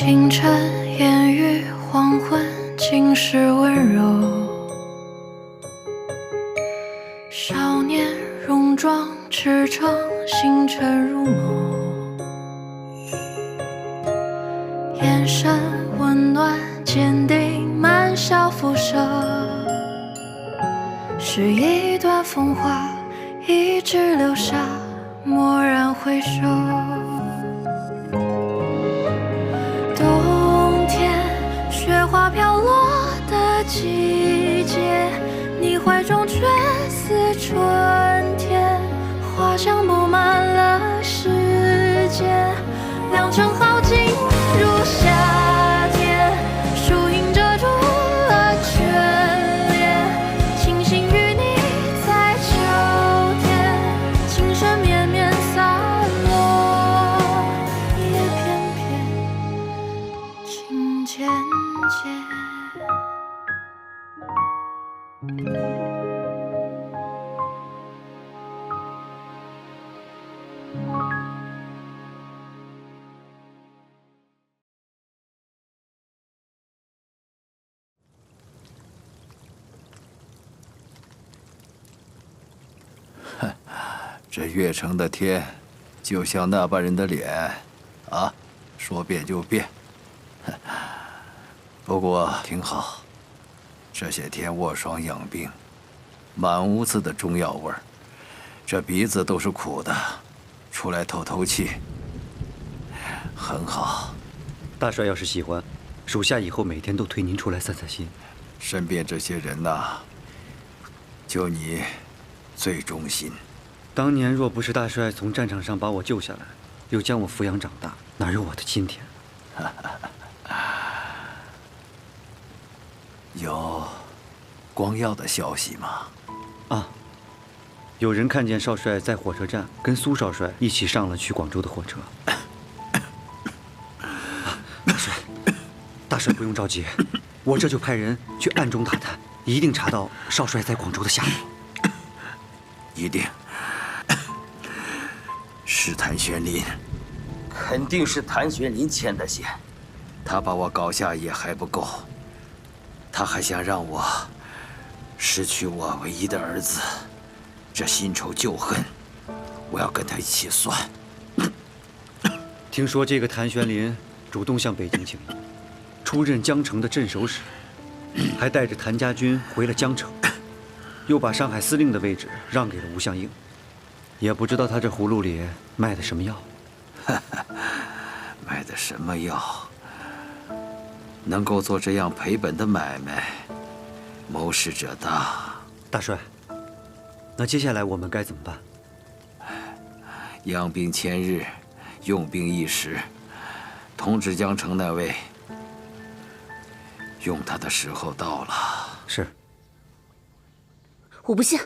清晨烟雨，黄昏尽是温柔。少年戎装驰骋，星辰如眸。眼神温暖坚定，满笑辐射。是一段风华，一直留下，蓦然回首。冬天，雪花飘落的季节，你怀中却似春天，花香布满了世界。良辰好景如夏天，树影遮住了眷恋，庆幸与你在秋天，情深绵绵洒落，叶片片，情渐渐。这越城的天，就像那般人的脸，啊，说变就变。不过挺好，这些天卧霜养病，满屋子的中药味儿，这鼻子都是苦的，出来透透气，很好。大帅要是喜欢，属下以后每天都推您出来散散心。身边这些人呐，就你最忠心。当年若不是大帅从战场上把我救下来，又将我抚养长大，哪有我的今天？有光耀的消息吗？啊，有人看见少帅在火车站跟苏少帅一起上了去广州的火车。大帅不用着急，我这就派人去暗中打探，一定查到少帅在广州的下落。一定。是谭玄林，肯定是谭玄林牵的线。他把我搞下野还不够，他还想让我失去我唯一的儿子，这新仇旧恨，我要跟他一起算。听说这个谭玄林主动向北京请益，出任江城的镇守使，还带着谭家军回了江城，又把上海司令的位置让给了吴相应。也不知道他这葫芦里卖的什么药。卖的什么药？能够做这样赔本的买卖，谋事者大。大帅，那接下来我们该怎么办？养兵千日，用兵一时。统治江城那位，用他的时候到了。是。我不信。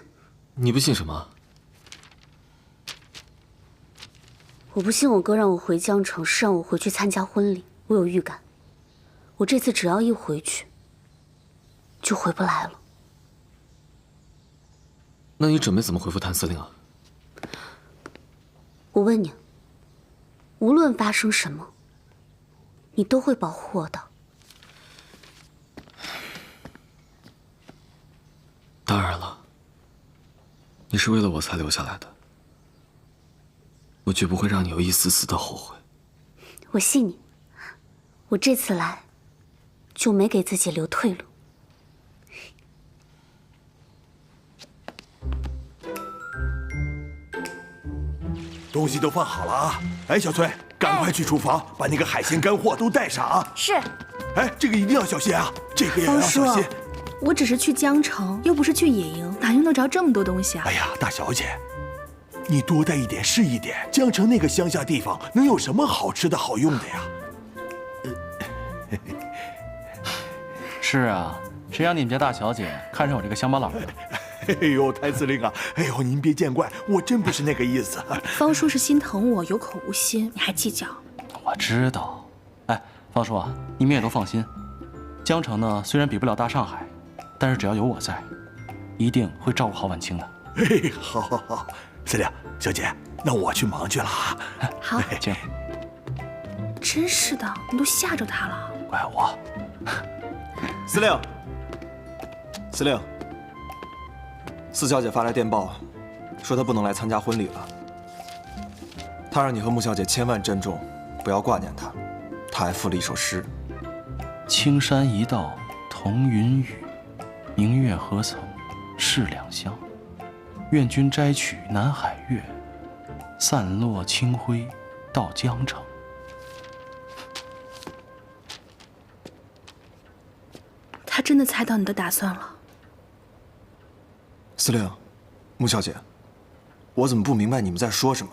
你不信什么？我不信我哥让我回江城，是让我回去参加婚礼。我有预感，我这次只要一回去，就回不来了。那你准备怎么回复谭司令啊？我问你，无论发生什么，你都会保护我的。当然了，你是为了我才留下来的。我绝不会让你有一丝丝的后悔。我信你，我这次来就没给自己留退路。东西都放好了啊！哎，小崔，赶快去厨房把那个海鲜干货都带上啊！是。哎，这个一定要小心啊！这个也要小心。我只是去江城，又不是去野营，哪用得着这么多东西啊？哎呀，大小姐。你多带一点是一点，江城那个乡下地方能有什么好吃的好用的呀？是啊，谁让你们家大小姐看上我这个乡巴佬了？哎呦，谭司令啊，哎呦，您别见怪，我真不是那个意思。方叔是心疼我，有口无心，你还计较？我知道。哎，方叔啊，你们也都放心，江城呢虽然比不了大上海，但是只要有我在，一定会照顾好晚清的。哎，好好好。司令，小姐，那我去忙去了啊。好，请。真是的，你都吓着他了。怪我。司令，司令，四小姐发来电报，说她不能来参加婚礼了。她让你和穆小姐千万珍重，不要挂念她。她还附了一首诗：青山一道同云雨，明月何曾是两乡。愿君摘取南海月，散落清辉到江城。他真的猜到你的打算了。司令，穆小姐，我怎么不明白你们在说什么？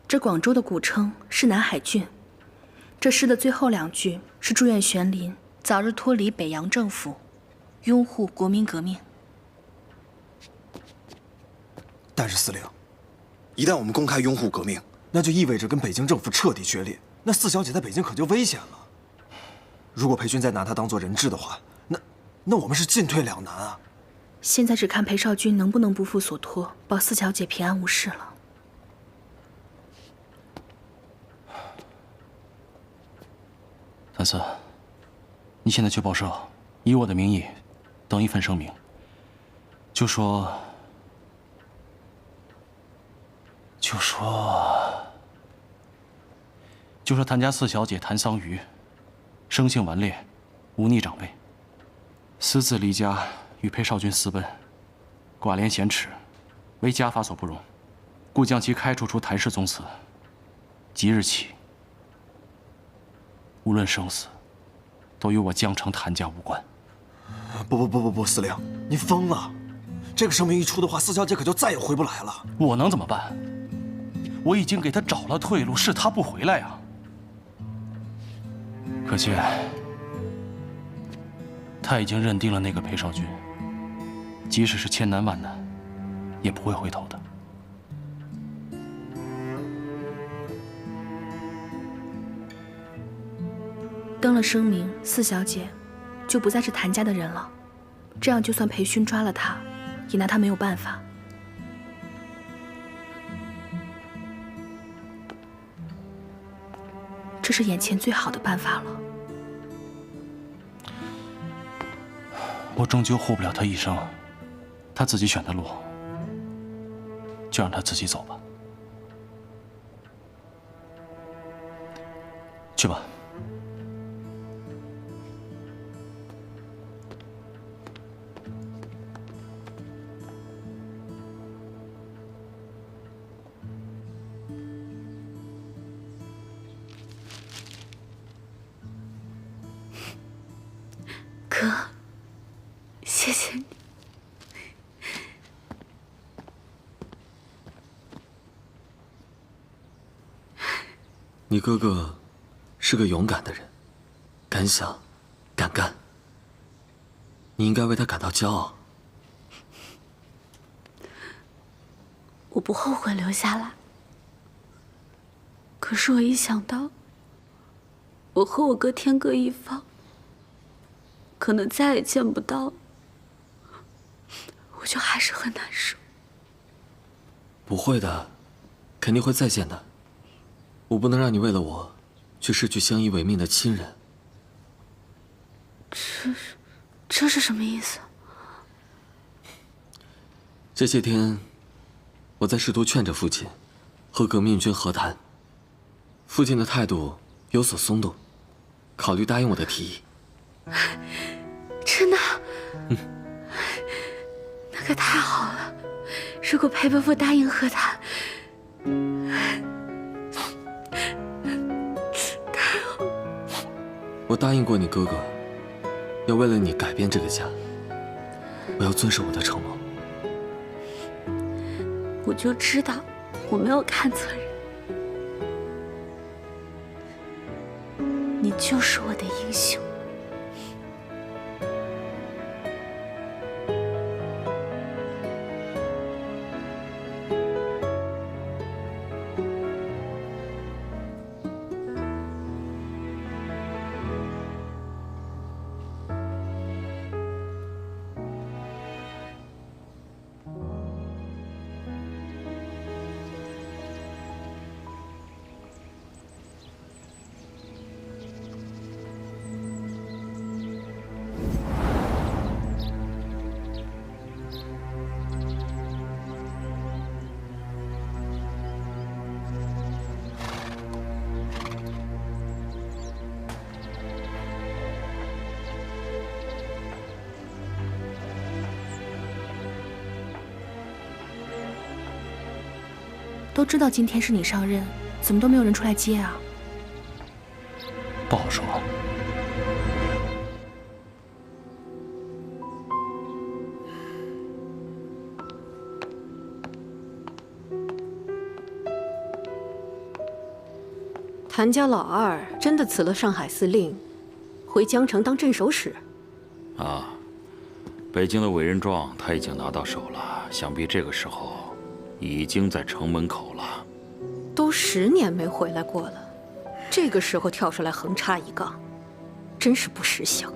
这广州的古称是南海郡，这诗的最后2句是祝愿玄林早日脱离北洋政府，拥护国民革命。但是司令，一旦我们公开拥护革命，那就意味着跟北京政府彻底决裂，那四小姐在北京可就危险了。如果裴军再拿她当做人质的话，那我们是进退两难啊！现在只看裴少军能不能不负所托，保四小姐平安无事了。谭四，你现在去报社，以我的名义登一份声明，就说谭家四小姐谭桑榆，生性顽劣，忤逆长辈，私自离家与裴少军私奔，寡廉鲜耻，为家法所不容，故将其开除出谭氏宗祠。即日起，无论生死，都与我江城谭家无关。不，司令，您疯了！这个声明一出的话，四小姐可就再也回不来了。我能怎么办？我已经给她找了退路，是她不回来呀。可见，他已经认定了那个裴少军，即使是千难万难，也不会回头的。登了声明，四小姐就不再是谭家的人了。这样，就算裴勋抓了她，也拿她没有办法。这是眼前最好的办法了。我终究护不了他一生，他自己选的路，就让他自己走吧。去吧。哥，谢谢你。你哥哥是个勇敢的人，敢想，敢干。你应该为他感到骄傲。我不后悔留下来，可是我一想到我和我哥天各一方，可能再也见不到，我就还是很难受。不会的，肯定会再见的。我不能让你为了我，去失去相依为命的亲人。这是什么意思？这些天，我在试图劝着父亲，和革命军和谈。父亲的态度有所松动，考虑答应我的提议。真的？那可太好了！如果裴伯父答应和谈，太好了。我答应过你哥哥，要为了你改变这个家。我要遵守我的承诺。我就知道我没有看错人，你就是我的英雄。都知道今天是你上任，怎么都没有人出来接啊？不好说。谭家老二真的辞了上海司令，回江城当镇守使。啊，北京的委任状他已经拿到手了，想必这个时候已经在城门口了。都10年没回来过了，这个时候跳出来横插一杠，真是不识相。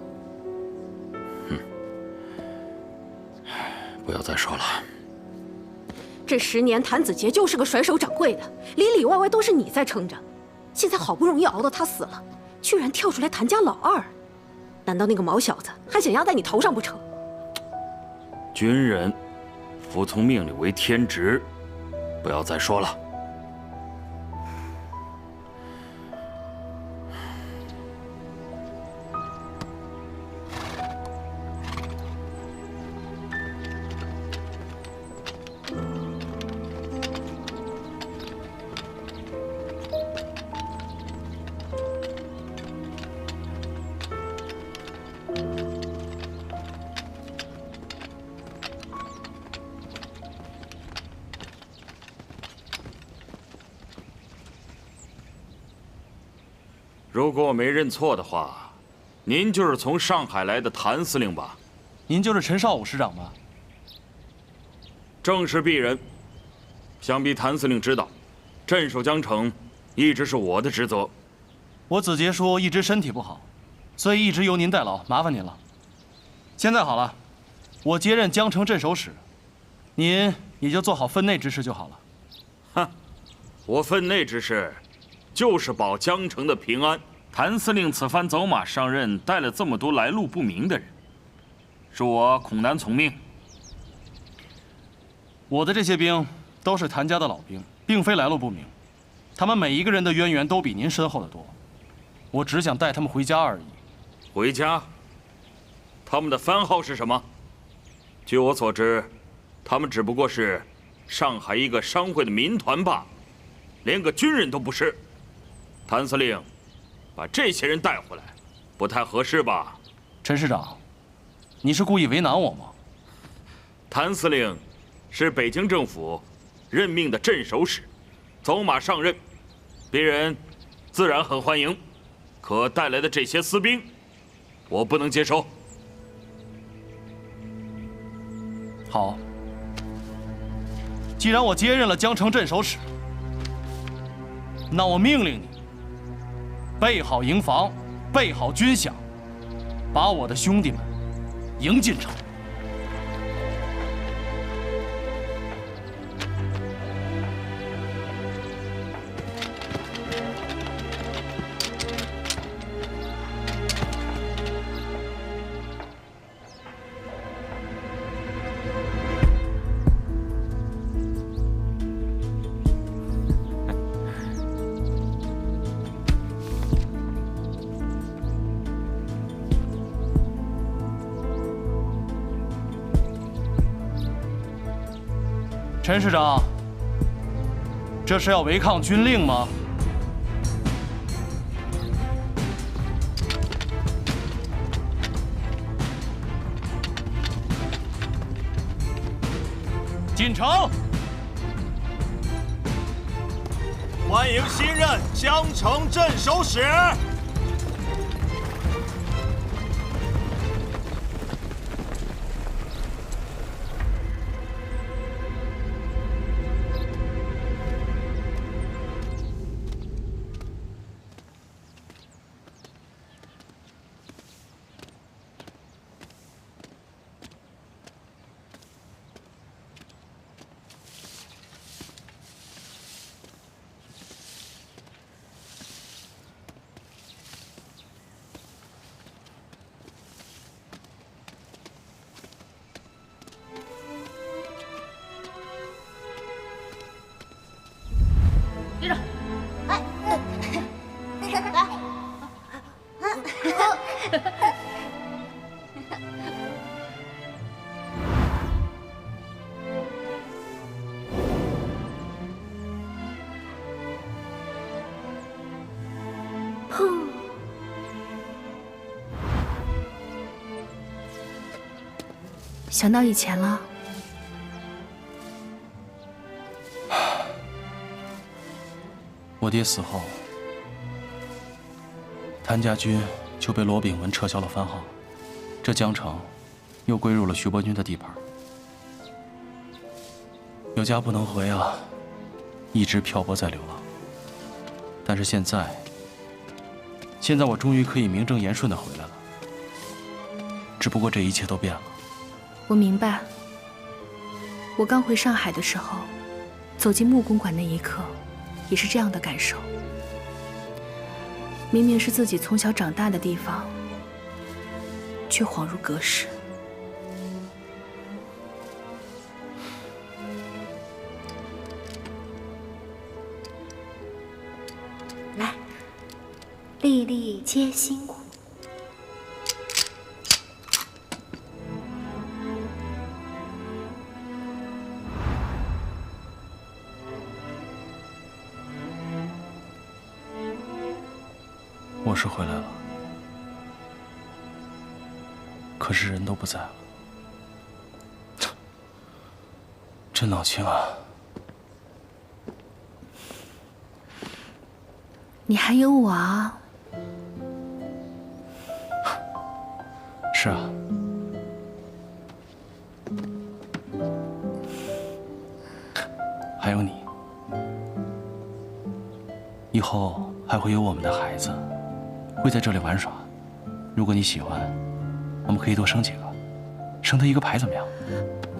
不要再说了。这10年，谭子杰就是个甩手掌柜的，里里外外都是你在撑着。现在好不容易熬到他死了，居然跳出来谭家老二，难道那个毛小子还想压在你头上不成？军人服从命令为天职，不要再说了。如果我没认错的话，您就是从上海来的谭司令吧？您就是陈少武师长吧？正是鄙人。想必谭司令知道，镇守江城一直是我的职责。我子杰叔一直身体不好，所以一直由您代劳，麻烦您了。现在好了，我接任江城镇守使，您也就做好分内之事就好了。哼，我分内之事就是保江城的平安。谭司令此番走马上任，带了这么多来路不明的人，是我恐难从命。我的这些兵都是谭家的老兵，并非来路不明，他们每一个人的渊源都比您深厚得多。我只想带他们回家而已。回家？他们的番号是什么？据我所知，他们只不过是上海一个商会的民团罢了，连个军人都不是。谭司令把这些人带回来，不太合适吧？陈师长，你是故意为难我吗？谭司令是北京政府任命的镇守使，走马上任，别人自然很欢迎。可带来的这些私兵，我不能接受。好，既然我接任了江城镇守使，那我命令你备好营房，备好军饷，把我的兄弟们迎进城。陈师长，这是要违抗军令吗？进城！欢迎新任江城镇守使。哼。想到以前了。我爹死后，谭家军就被罗炳文撤销了番号，这江城又归入了徐伯钧的地盘。有家不能回啊，一直漂泊在流浪。但是现在我终于可以名正言顺地回来了。只不过这一切都变了。我明白。我刚回上海的时候，走进木公馆那一刻，也是这样的感受。明明是自己从小长大的地方，却恍如隔世。来，粒粒皆辛苦。我是回来了，可是人都不在了，真闹心啊！你还有我啊！是啊，还有你，以后还会有我们的孩子。会在这里玩耍，如果你喜欢，我们可以多生几个，生他一个牌怎么样？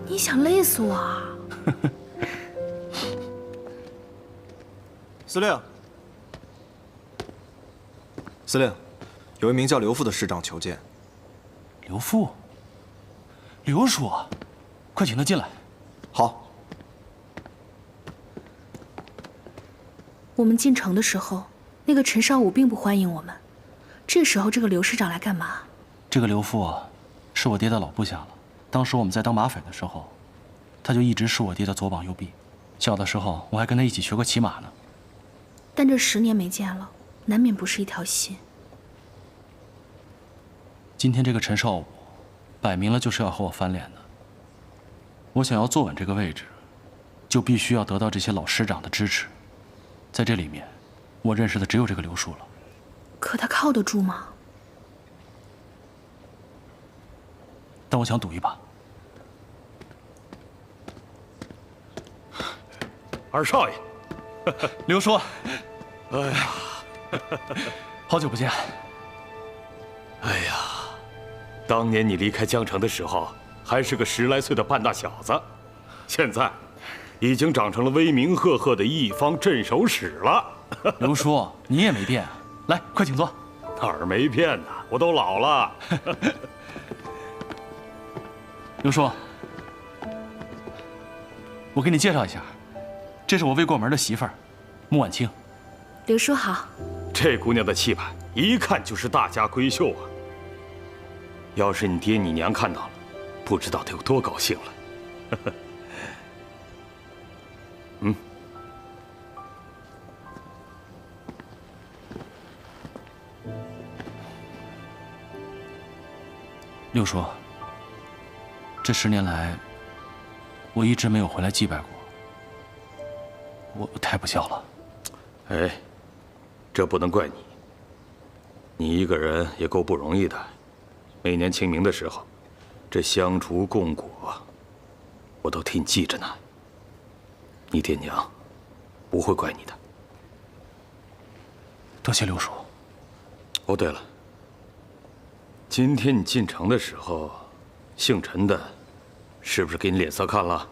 你想累死我啊！司令，司令，有一名叫刘富的师长求见。刘富，刘叔，快请他进来。好。我们进城的时候，那个陈少武并不欢迎我们。这时候，这个刘师长来干嘛？这个刘富啊，是我爹的老部下了。当时我们在当马匪的时候，他就一直是我爹的左膀右臂。小的时候，我还跟他一起学过骑马呢。但这10年没见了，难免不是一条心。今天这个陈少武，摆明了就是要和我翻脸的。我想要坐稳这个位置，就必须要得到这些老师长的支持。在这里面，我认识的只有这个刘叔了。可他靠得住吗？但我想赌一把。二少爷，刘叔，哎呀，好久不见。哎呀，当年你离开江城的时候，还是个10来岁的半大小子，现在已经长成了威名赫赫的一方镇守使了。刘叔，你也没变啊。来，快请坐。哪儿没变呢？我都老了。刘叔，我给你介绍一下，这是我未过门的媳妇儿，穆婉清。刘叔好。这姑娘的气派，一看就是大家闺秀啊。要是你爹你娘看到了，不知道得有多高兴了。嗯。六叔，这10年来，我一直没有回来祭拜过，我太不孝了。哎，这不能怪你。你一个人也够不容易的，每年清明的时候，这香烛供果，我都替你记着呢。你爹娘不会怪你的。多谢六叔。哦，对了。今天你进城的时候，姓陈的，是不是给你脸色看了？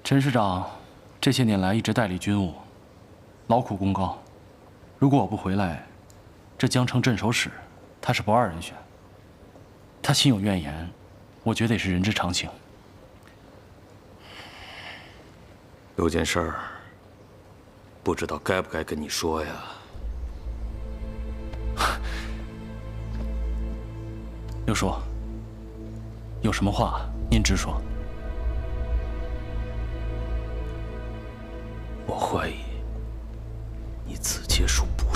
陈师长这些年来一直代理军务，劳苦功高。如果我不回来，这江城镇守使他是不二人选。他心有怨言，我觉得也是人之常情。有件事儿，不知道该不该跟你说呀？六叔，有什么话您直说。我怀疑你自切属不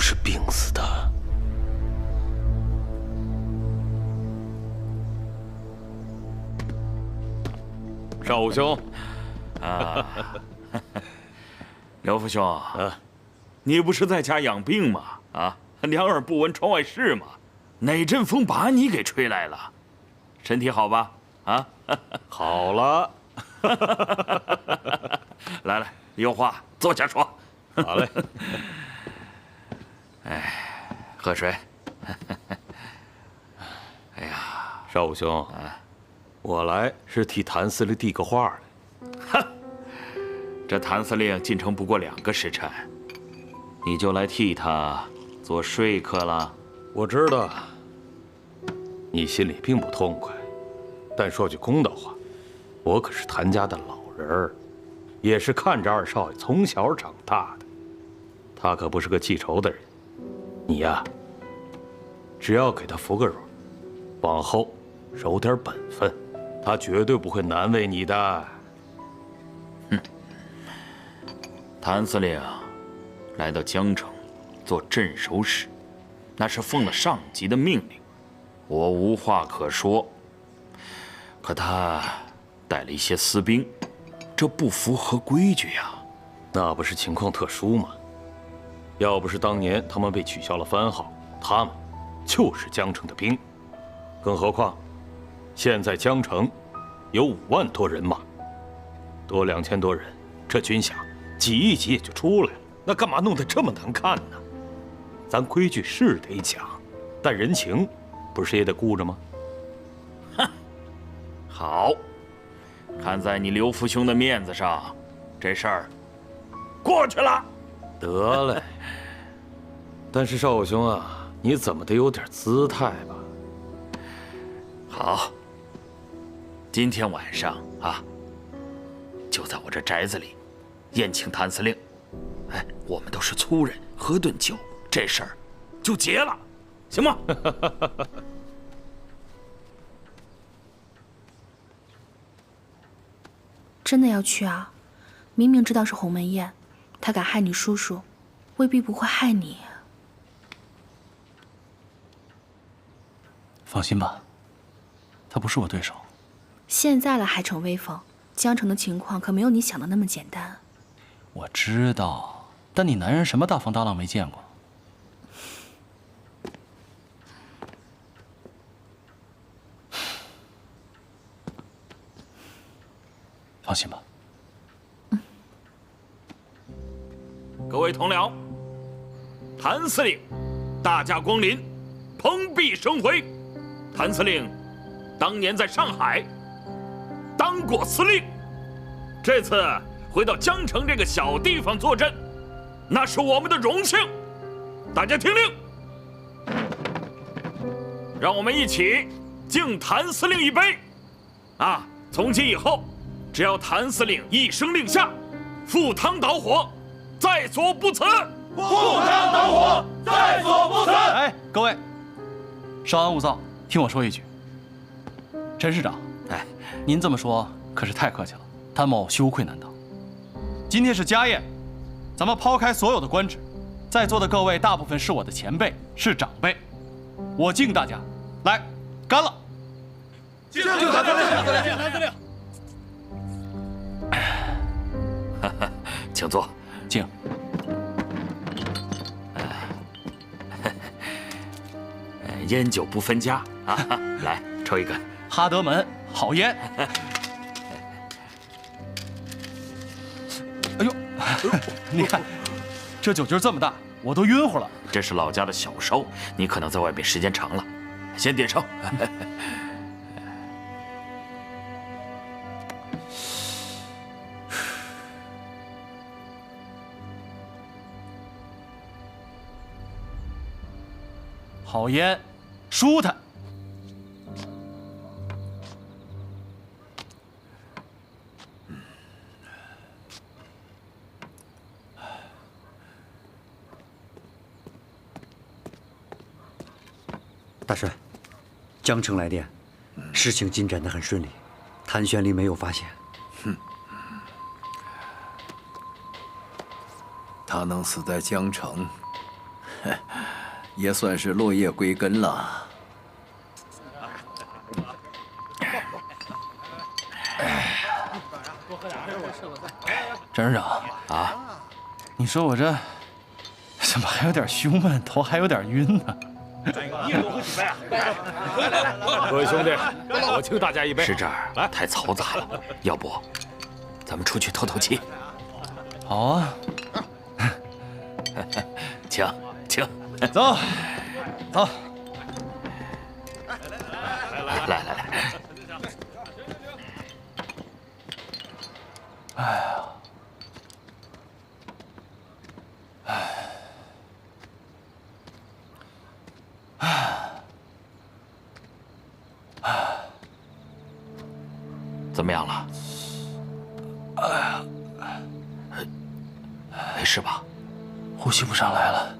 少武兄，啊，刘福兄，你不是在家养病吗？啊，两耳不闻窗外事嘛，哪阵风把你给吹来了？身体好吧？啊，好了。来，有话坐下说。好嘞。哎，喝水。哎呀，少武兄，我来是替谭司令递个话来。哼，这谭司令进城不过2个时辰，你就来替他做说客了？我知道你心里并不痛快，但说句公道话，我可是谭家的老人儿，也是看着二少爷从小长大的，他可不是个记仇的人。你呀，只要给他服个软，往后守点本分，他绝对不会难为你的。谭司令来到江城做镇守使，那是奉了上级的命令，我无话可说。可他带了一些私兵，这不符合规矩呀。那不是情况特殊吗？要不是当年他们被取消了番号，他们就是江城的兵。更何况，现在江城有5万多人马，多2000多人，这军饷挤一挤也就出来了。那干嘛弄得这么难看呢？咱规矩是得讲，但人情不是也得顾着吗？哼，好，看在你刘福兄的面子上，这事儿过去了。得嘞。但是少武兄啊，你怎么得有点姿态吧？好，今天晚上啊，就在我这宅子里宴请谭司令。哎，我们都是粗人，喝顿酒，这事儿就结了，行吗？真的要去啊？明明知道是鸿门宴，他敢害你叔叔，未必不会害你。放心吧，他不是我对手。现在了还逞威风，江城的情况可没有你想的那么简单。我知道，但你男人什么大风大浪没见过？放心吧。各位同僚，谭司令大驾光临，蓬荜生辉。谭司令当年在上海当过司令，这次回到江城这个小地方坐镇，那是我们的荣幸。大家听令，让我们一起敬谭司令一杯。啊，从今以后，只要谭司令一声令下，赴汤蹈火，在所不辞。赴汤蹈火，在所不辞。哎，各位，稍安勿躁，听我说一句。陈师长，哎，您这么说可是太客气了，谭某羞愧难当。今天是家宴，咱们抛开所有的官职，在座的各位大部分是我的前辈，是长辈，我敬大家，来，干了！敬谭司令，敬谭司令。请坐，敬。烟酒不分家啊！来，抽一根。哈德门好烟。哎呦，你看，这酒劲这么大，我都晕乎了。这是老家的小烧，你可能在外面时间长了。先点上。好烟，舒坦。大帅，江城来电，事情进展得很顺利，谭玄龄没有发现。他能死在江城，也算是落叶归根了。陈师长啊，你说我这怎么还有点胸闷，头还有点晕呢？你也多喝几杯啊！各位兄弟，我敬大家一杯。是这儿太嘈杂了，要不咱们出去透透气？好啊，请请，走走。来，哎呀，怎么样了？没事吧？呼吸不上来了。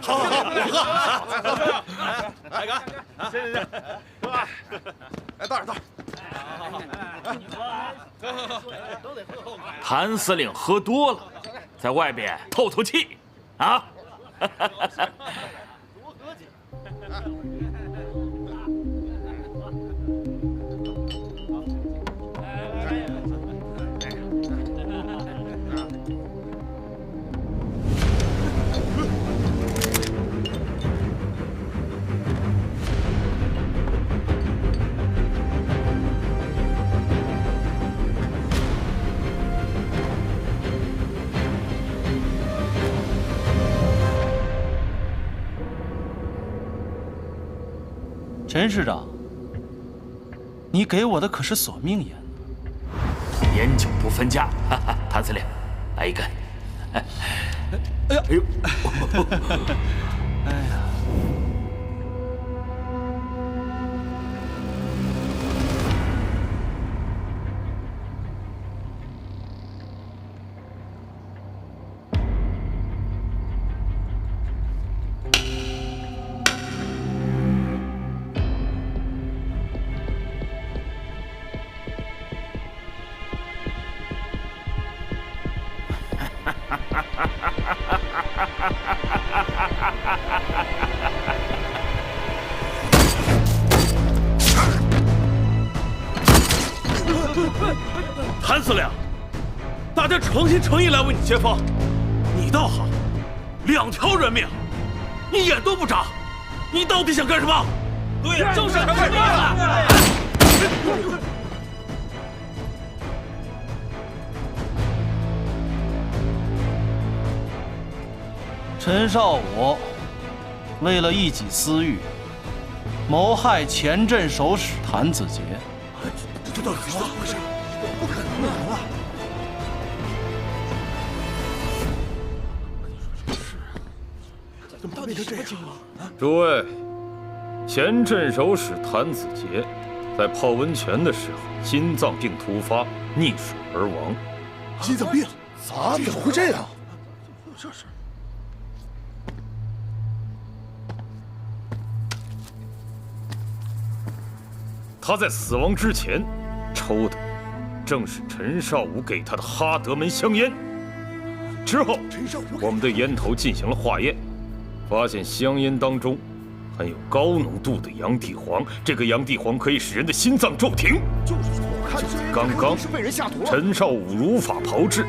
好，我喝。来个，行，喝吧。来，倒点。谭司令喝多了，在外边透透气，啊！陈师长，你给我的可是索命烟，烟酒不分家。谭司令，来一根。哎呀，哎呦，哎呀！谭司令，大家诚心诚意来为你接风，你倒好，2条人命，你眼都不眨，你到底想干什么？对呀，就是太乱了。陈少武为了一己私欲，谋害前镇守使谭子杰。这到底是怎么回事？不可能啊！怎么变成这样了？诸位，前镇守使谭子杰在泡温泉的时候心脏病突发，溺水而亡。心脏病？啊？怎么会这样？这是。他在死亡之前抽的正是陈少武给他的哈德门香烟。之后，我们对烟头进行了化验，发现香烟当中含有高浓度的洋地黄，这个洋地黄可以使人的心脏骤停。刚刚陈少武如法炮制，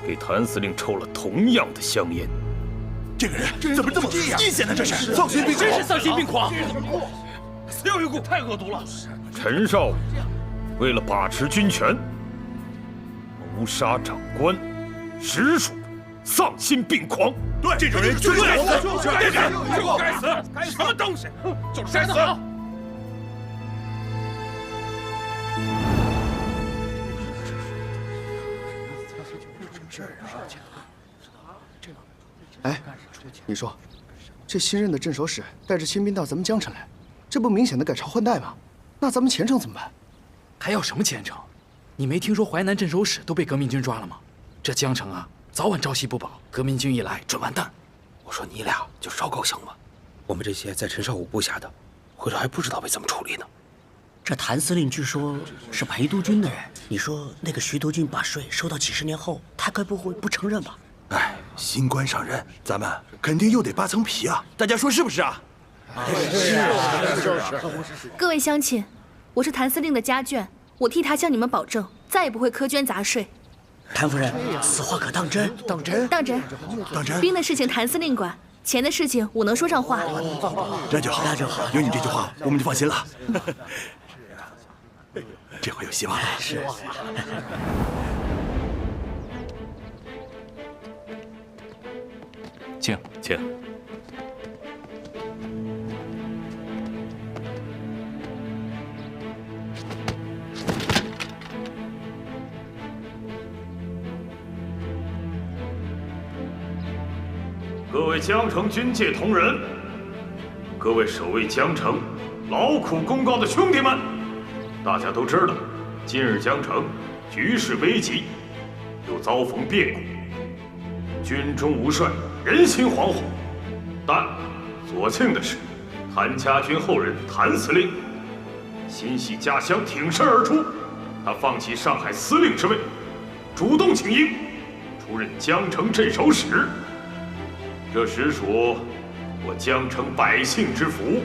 给谭司令抽了同样的香烟。这个人怎么这么阴险呢？这是丧心病狂！真是丧心病狂！死有余辜，太恶毒了！陈少武为了把持军权，谋屠杀长官，实属丧心病狂。对，这种人绝对该死！该死！什么东西？就是该死！哎，你说，这新任的镇守使带着亲兵到咱们江城来，这不明显的改朝换代吗？那咱们前程怎么办？还要什么前程？你没听说淮南镇守使都被革命军抓了吗？这江城啊，早晚朝夕不保，革命军一来准完蛋。我说你俩就稍高兴吧，我们这些在陈少武部下的，回头还不知道被怎么处理呢。这谭司令据说是陪都军的人，你说那个徐督军把税收到几10年后，他该不会不承认吧？哎，新官上任，咱们肯定又得扒层皮啊！大家说是不是啊？各位乡亲，我是谭司令的家眷，我替他向你们保证，再也不会苛捐杂税。谭夫人，此话可当真？当真？当真。当真。兵的事情谭司令管，钱的事情我能说上话。这就好，那就好。有你这句话，我们就放心了。这回有希望了。是。请。各位江城军界同仁，各位守卫江城、劳苦功高的兄弟们，大家都知道，今日江城局势危急，又遭逢变故，军中无帅，人心惶惶。但所幸的是，谭家军后任谭司令心系家乡，挺身而出，他放弃上海司令之位，主动请缨，出任江城镇守使。这实属我江城百姓之福，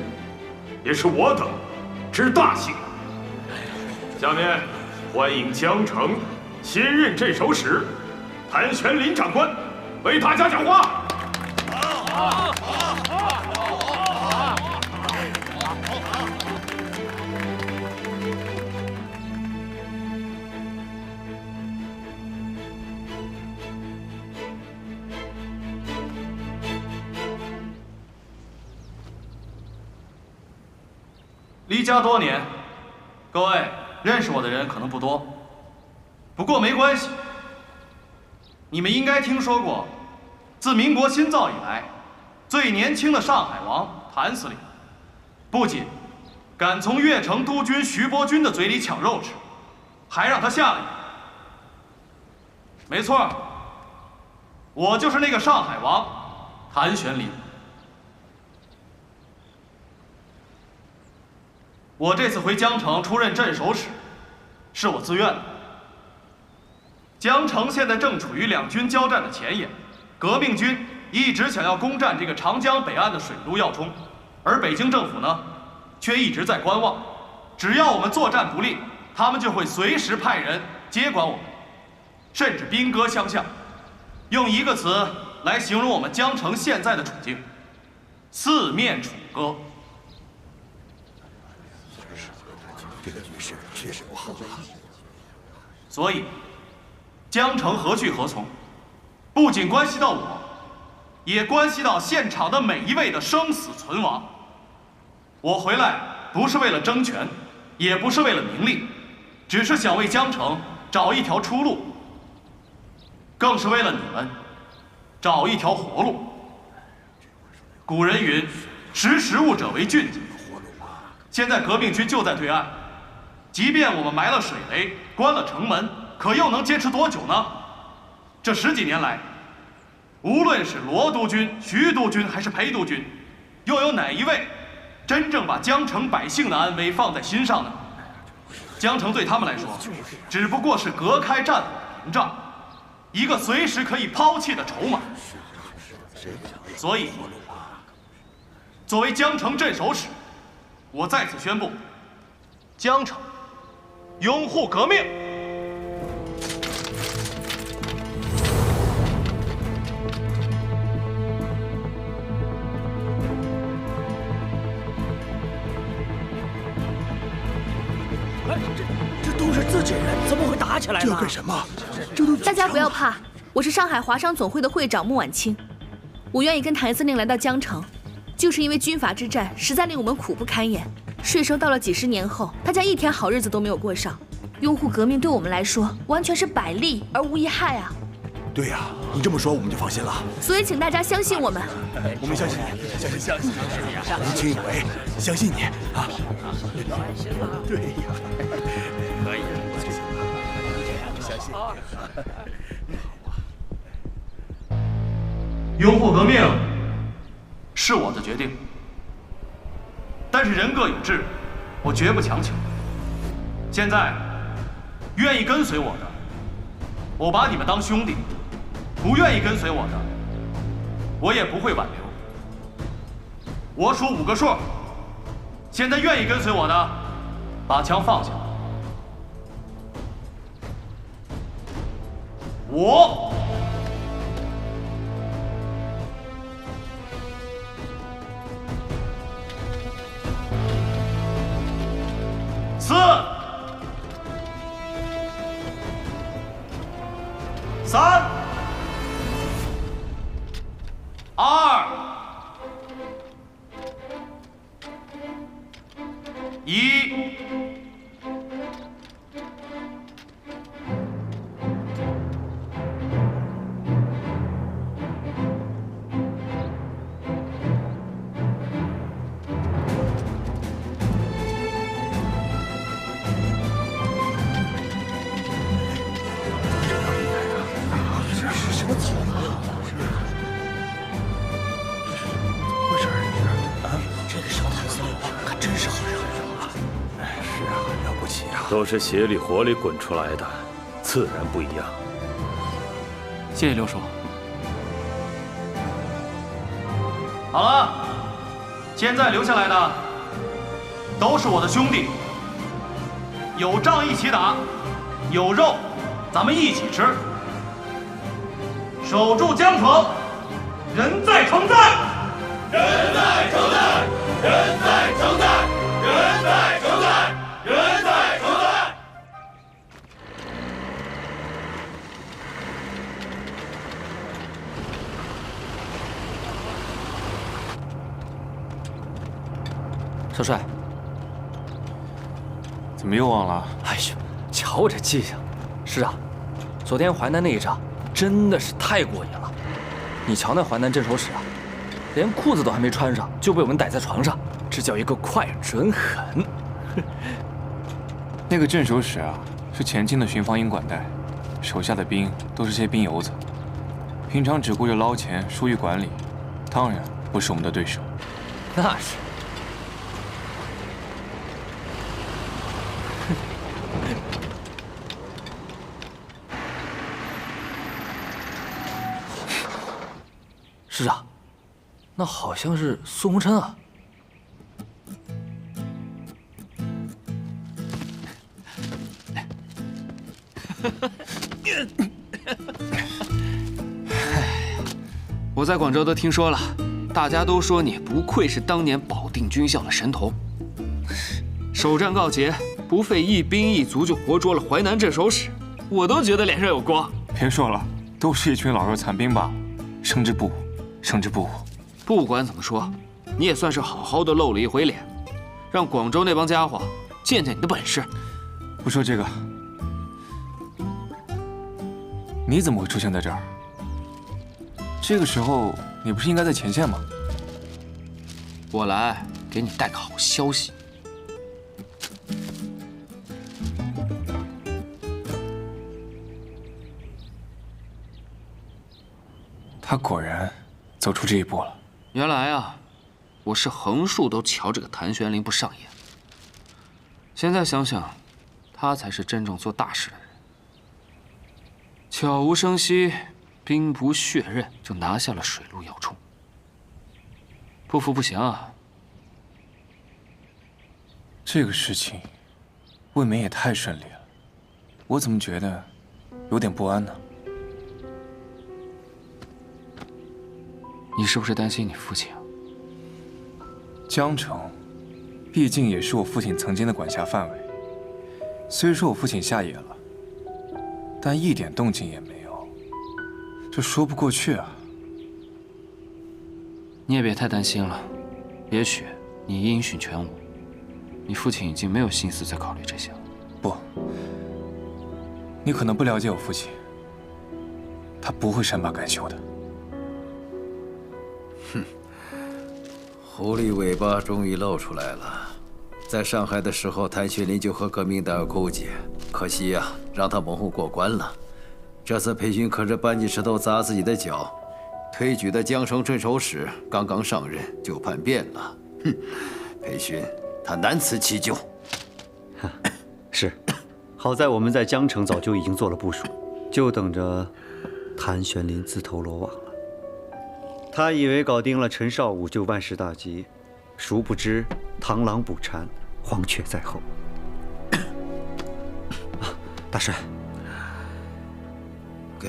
也是我等之大幸。下面欢迎江城新任镇守使谭玄林长官为大家讲话。离家多年，各位认识我的人可能不多，不过没关系。你们应该听说过，自民国新造以来，最年轻的上海王谭司令，不仅敢从越城督军徐伯钧的嘴里抢肉吃，还让他下了瘾。没错，我就是那个上海王谭玄林。我这次回江城出任镇守使，是我自愿的。江城现在正处于两军交战的前沿，革命军一直想要攻占这个长江北岸的水路要冲，而北京政府呢，却一直在观望。只要我们作战不利，他们就会随时派人接管我们，甚至兵戈相向。用一个词来形容我们江城现在的处境：四面楚歌。这个局势确实不好。所以，江城何去何从，不仅关系到我，也关系到现场的每一位的生死存亡。我回来不是为了争权，也不是为了名利，只是想为江城找一条出路，更是为了你们找一条活路。古人云：“识时务者为俊杰。”现在革命军就在对岸。即便我们埋了水雷，关了城门，可又能坚持多久呢？这10几年来，无论是罗督军、徐督军还是裴督军，又有哪一位真正把江城百姓的安危放在心上呢？江城对他们来说，只不过是隔开战火的屏障，一个随时可以抛弃的筹码。所以，作为江城镇守使，我在此宣布，江城拥护革命。这都是自己人，怎么会打起来呢？这干什么？大家不要怕，我是上海华商总会的会长穆婉清，我愿意跟谭司令来到江城，就是因为军阀之战实在令我们苦不堪言，税收到了几10年后，大家一天好日子都没有过上，拥护革命对我们来说完全是百利而无一害啊。对呀，你这么说我们就放心了。所以请大家相信我们。我们相信你，相信你，无情有为，相信你啊！对呀，可以，相信你。拥护革命是我的决定，但是人各有志，我绝不强求。现在，愿意跟随我的，我把你们当兄弟；不愿意跟随我的，我也不会挽留。我数5个数，现在愿意跟随我的，把枪放下。5、4、3、2、1。都是血里火里滚出来的，自然不一样。谢谢刘叔。好了，现在留下来的都是我的兄弟，有仗一起打，有肉咱们一起吃。守住江城，人在城在，人在城在，人在城在，人在城在，人在城在。少帅，怎么又忘了？哎呦，瞧我这记性！是啊，昨天淮南那一仗真的是太过瘾了。你瞧那淮南镇守使啊，连裤子都还没穿上就被我们逮在床上，这叫一个快准狠。那个镇守使啊，是前清的巡防营管带，手下的兵都是些兵油子，平常只顾着捞钱、疏于管理，当然不是我们的对手。那是。是啊，那好像是孙红琛啊。我在广州都听说了，大家都说你不愧是当年保定军校的神童，首战告捷，不费一兵一卒就活捉了淮南镇守使，我都觉得脸上有光。别说了，都是一群老弱残兵罢了，胜之不武，胜之不武。不管怎么说，你也算是好好的露了一回脸，让广州那帮家伙见见你的本事。不说这个，你怎么会出现在这儿？这个时候你不是应该在前线吗？我来给你带个好消息。他果然走出这一步了。原来啊，我是横竖都瞧这个谭玄龄不上眼。现在想想，他才是真正做大事的人。悄无声息，兵不血刃就拿下了水陆要冲，不服不行啊！这个事情未免也太顺利了，我怎么觉得有点不安呢？你是不是担心你父亲啊？江城，毕竟也是我父亲曾经的管辖范围。虽说我父亲下野了，但一点动静也没有，这说不过去啊。你也别太担心了，也许你音讯全无，你父亲已经没有心思再考虑这些了。不，你可能不了解我父亲，他不会善罢甘休的。哼，狐狸尾巴终于露出来了。在上海的时候，谭雪林就和革命党有勾结，可惜呀，让他蒙混过关了。这次裴勋可是搬起石头砸自己的脚。推举的江城镇守使刚刚上任就叛变了，哼！裴勋他难辞其咎。是，好在我们在江城早就已经做了部署，就等着谭玄林自投罗网了。他以为搞定了陈少武就万事大吉，殊不知螳螂捕蝉，黄雀在后。大帅，给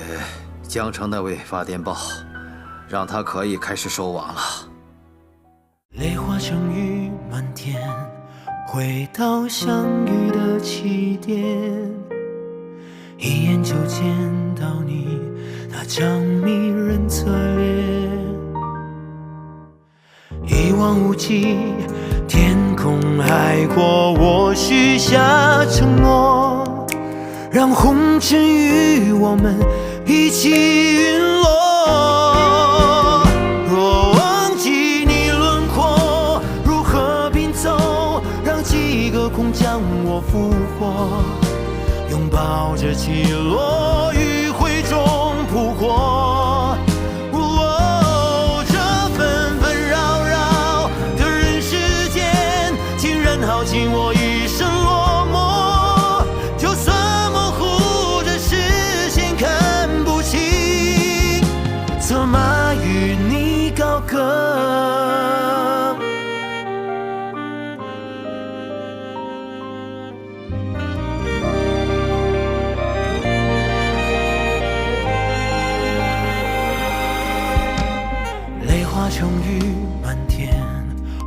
江城那位发电报。让他可以开始收网了。泪化成雨满天，回到相遇的起点，一眼就见到你那张迷人侧脸。一望无际，天空海阔，我许下承诺，让红尘与我们一起陨落。将我复活，拥抱着起落，余晖中扑火。这纷纷扰扰的人世间，竟然耗尽我一生落寞。就算模糊着视线看不清，策马与你高歌。成雨满天，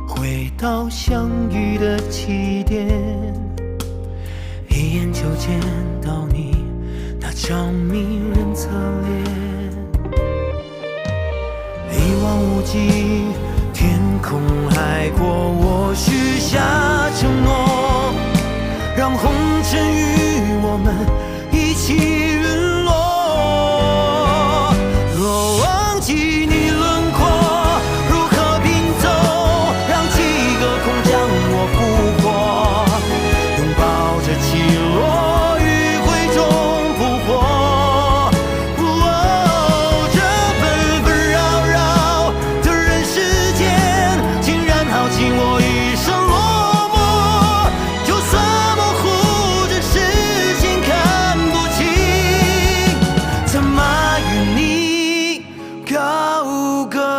回到相遇的起点，一眼就见到你那张迷人侧脸。一望无际，天空海阔，我许下承诺，让红尘与我们一起陨落。若忘记你轮廓，高歌。